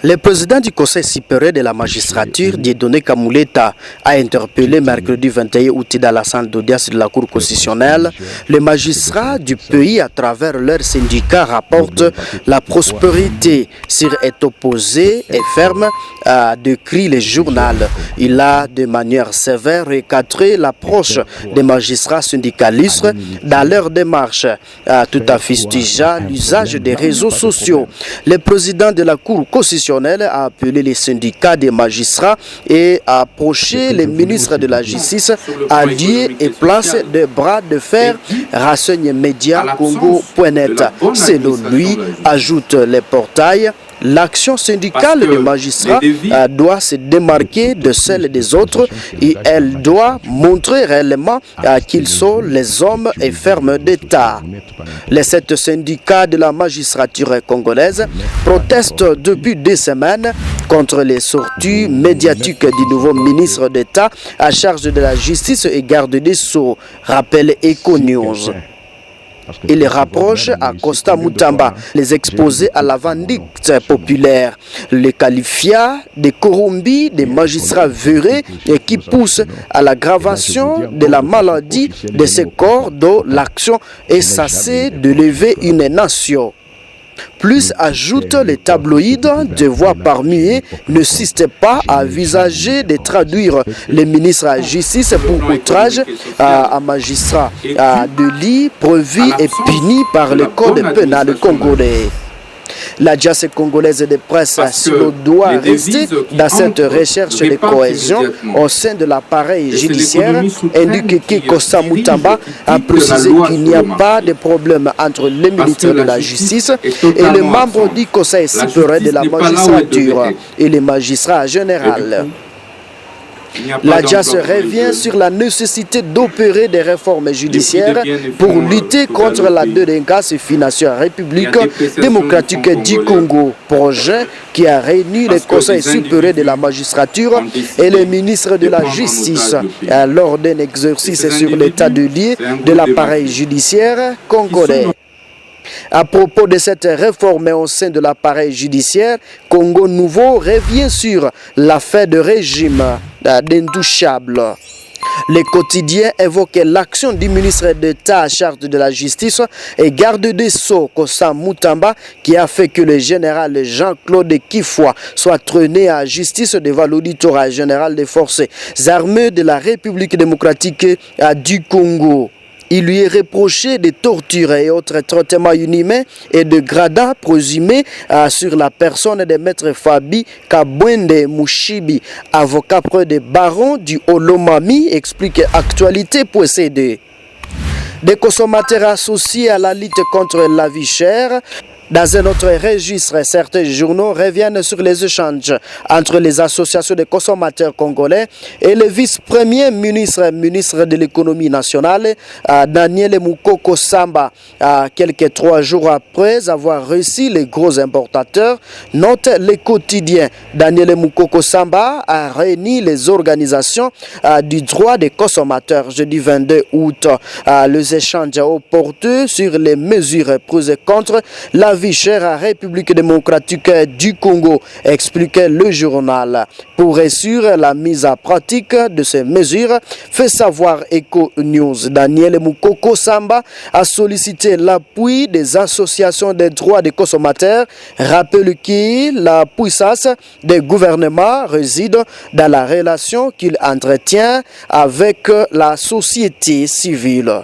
Le président du Conseil supérieur de la magistrature, Dieudonné Kamuleta, a interpellé mercredi 21 août dans la salle d'audience de la Cour constitutionnelle. Les magistrats du pays, à travers leurs syndicats, rapportent la prospérité. S'il est opposé et ferme, décrit le journal. Il a de manière sévère recadré l'approche des magistrats syndicalistes dans leur démarche, tout en fustigeant l'usage des réseaux sociaux. Le président de la Cour constitutionnelle a appelé les syndicats des magistrats et a approché les ministres de la Justice à lieu et place de bras de fer Renseigne Média Congo.net. Selon lui, ajoute les portails, l'action syndicale des magistrats doit se démarquer de celle des autres et elle doit montrer réellement qu'ils sont les hommes et fermes d'État. Les 7 syndicats de la magistrature congolaise protestent depuis 2 semaines contre les sorties médiatiques du nouveau ministre d'État à charge de la justice et garde des Sceaux, rappelle Econews. Il rapproche à Costa Mutamba les exposés à la vindicte populaire, les qualifia de corrompus, des magistrats véreux et qui poussent à l'aggravation de la maladie de ces corps dont l'action est censée de lever une nation. Plus ajoute les tabloïds, de voix parmi eux n'insistent pas à envisager de traduire les ministres à justice pour outrage à magistrat, de lit prévu et puni par le code pénal congolais. L'Agence congolaise de presse doit rester dans cette recherche de cohésion au sein de l'appareil judiciaire, indique que Costa Mutamba a précisé qu'il n'y a pas de problème entre les ministres de la justice et les membres du Conseil supérieur de la magistrature et les magistrats généraux. L'Agence revient sur la nécessité d'opérer des réformes judiciaires pour lutter contre la délinquance financière en République démocratique du Congo, projet qui a réuni le Conseil supérieur de la magistrature et les ministres de la Justice lors d'un exercice sur l'état de lieu de l'appareil judiciaire congolais. À propos de cette réforme au sein de l'appareil judiciaire, Congo Nouveau revient sur l'affaire de régime d'intouchable. Les quotidiens évoquent l'action du ministre d'État à charge de la justice et garde des Sceaux, Costa Mutamba, qui a fait que le général Jean-Claude Kifoua soit traîné à justice devant l'auditoire général des forces armées de la République démocratique du Congo. Il lui est reproché de tortures et autres traitements inhumains et de gradats présumés sur la personne de maître Fabi Kabwende Mushibi, avocat près des barons du Olomami, explique Actualité.cd. Des consommateurs associés à la lutte contre la vie chère. Dans un autre registre, certains journaux reviennent sur les échanges entre les associations de consommateurs congolais et le vice-premier ministre de l'économie nationale, Daniel Mukoko Samba, quelques 3 jours après avoir reçu les gros importateurs. Note les quotidiens. Daniel Mukoko Samba a réuni les organisations du droit des consommateurs jeudi 22 août. Les échanges ont porté sur les mesures prises contre la vie chère à République démocratique du Congo, expliquait le journal. Pour assurer la mise en pratique de ces mesures, fait savoir Econews. Daniel Mukoko Samba a sollicité l'appui des associations des droits des consommateurs, rappelle que la puissance des gouvernements réside dans la relation qu'il entretient avec la société civile.